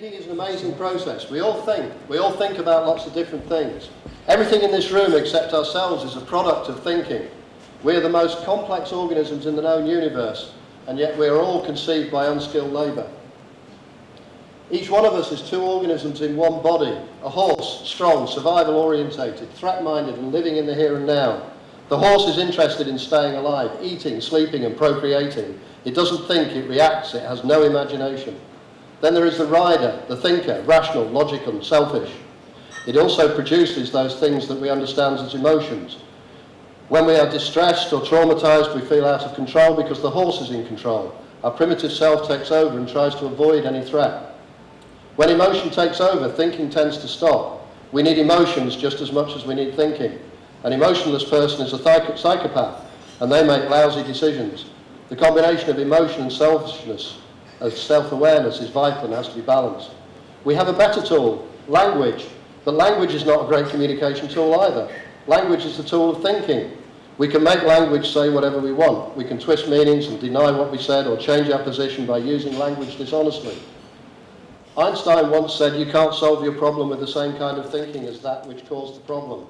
Thinking is an amazing process. We all think. We all think about lots of different things. Everything in this room except ourselves is a product of thinking. We are the most complex organisms in the known universe, and yet we are all conceived by unskilled labour. Each one of us is two organisms in one body. A horse, strong, survival-orientated, threat-minded and living in the here and now. The horse is interested in staying alive, eating, sleeping and procreating. It doesn't think, it reacts, it has no imagination. Then there is the rider, the thinker, rational, logical and selfish. It also produces those things that we understand as emotions. When we are distressed or traumatised, we feel out of control because the horse is in control. Our primitive self takes over and tries to avoid any threat. When emotion takes over, thinking tends to stop. We need emotions just as much as we need thinking. An emotionless person is a psychopath, and they make lousy decisions. The combination of emotion and selfishness, as self-awareness, is vital and has to be balanced. We have a better tool, language, but language is not a great communication tool either. Language is the tool of thinking. We can make language say whatever we want. We can twist meanings and deny what we said or change our position by using language dishonestly. Einstein once said, you can't solve your problem with the same kind of thinking as that which caused the problem.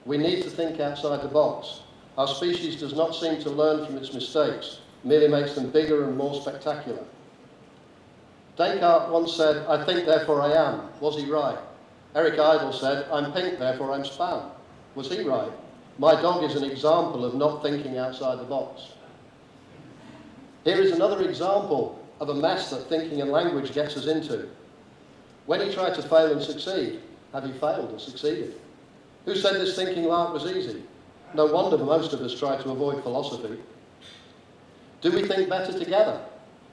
We need to think outside the box. Our species does not seem to learn from its mistakes, merely makes them bigger and more spectacular. Descartes once said, I think, therefore I am. Was he right? Eric Idle said, I'm pink, therefore I'm spam. Was he right? My dog is an example of not thinking outside the box. Here is another example of a mess that thinking and language gets us into. When you try to fail and succeed, have you failed or succeeded? Who said this thinking lark was easy? No wonder most of us try to avoid philosophy. Do we think better together?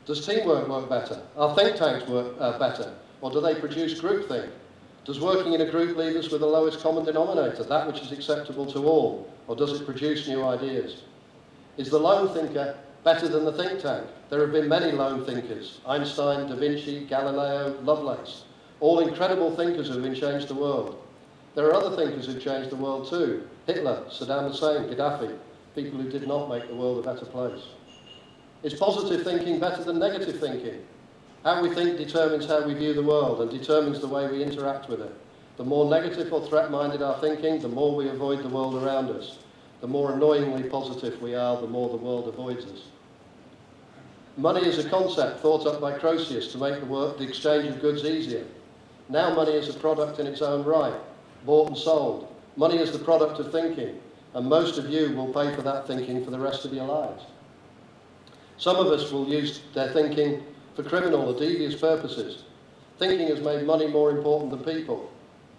Does teamwork work better? Are think tanks work better? Or do they produce groupthink? Does working in a group leave us with the lowest common denominator, that which is acceptable to all? Or does it produce new ideas? Is the lone thinker better than the think tank? There have been many lone thinkers. Einstein, Da Vinci, Galileo, Lovelace. All incredible thinkers who have changed the world. There are other thinkers who've changed the world too. Hitler, Saddam Hussein, Gaddafi. People who did not make the world a better place. Is positive thinking better than negative thinking? How we think determines how we view the world and determines the way we interact with it. The more negative or threat-minded our thinking, the more we avoid the world around us. The more annoyingly positive we are, the more the world avoids us. Money is a concept thought up by Croesus to make the exchange of goods easier. Now money is a product in its own right, bought and sold. Money is the product of thinking, and most of you will pay for that thinking for the rest of your lives. Some of us will use their thinking for criminal or devious purposes. Thinking has made money more important than people.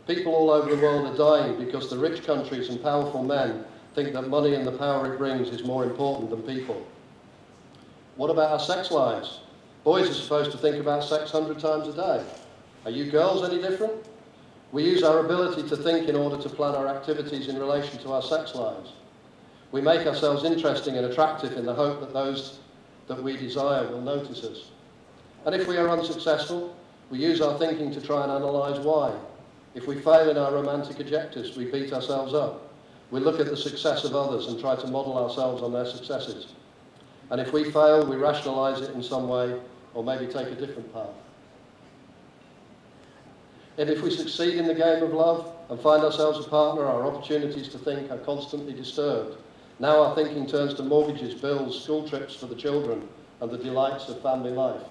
People all over the world are dying because the rich countries and powerful men think that money and the power it brings is more important than people. What about our sex lives? Boys are supposed to think about sex 100 times a day. Are you girls any different? We use our ability to think in order to plan our activities in relation to our sex lives. We make ourselves interesting and attractive in the hope that those that we desire will notice us. And if we are unsuccessful, we use our thinking to try and analyse why. If we fail in our romantic objectives, we beat ourselves up. We look at the success of others and try to model ourselves on their successes. And if we fail, we rationalise it in some way, or maybe take a different path. And if we succeed in the game of love and find ourselves a partner, our opportunities to think are constantly disturbed. Now our thinking turns to mortgages, bills, school trips for the children, and the delights of family life.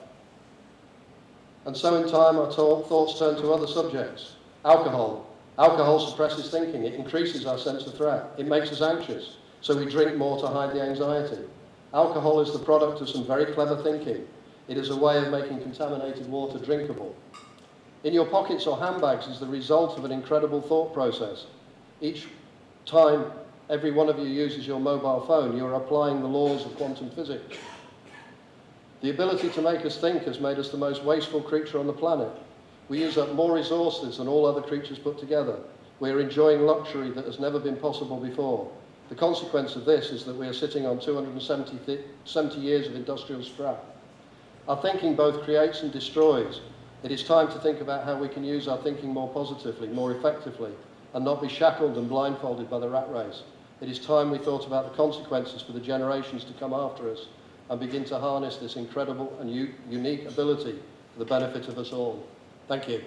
And so in time our thoughts turn to other subjects. Alcohol. Alcohol suppresses thinking. It increases our sense of threat. It makes us anxious, so we drink more to hide the anxiety. Alcohol is the product of some very clever thinking. It is a way of making contaminated water drinkable. In your pockets or handbags is the result of an incredible thought process. Each time every one of you uses your mobile phone, you are applying the laws of quantum physics. The ability to make us think has made us the most wasteful creature on the planet. We use up more resources than all other creatures put together. We are enjoying luxury that has never been possible before. The consequence of this is that we are sitting on 270 years of industrial scrap. Our thinking both creates and destroys. It is time to think about how we can use our thinking more positively, more effectively, and not be shackled and blindfolded by the rat race. It is time we thought about the consequences for the generations to come after us and begin to harness this incredible and unique ability for the benefit of us all. Thank you.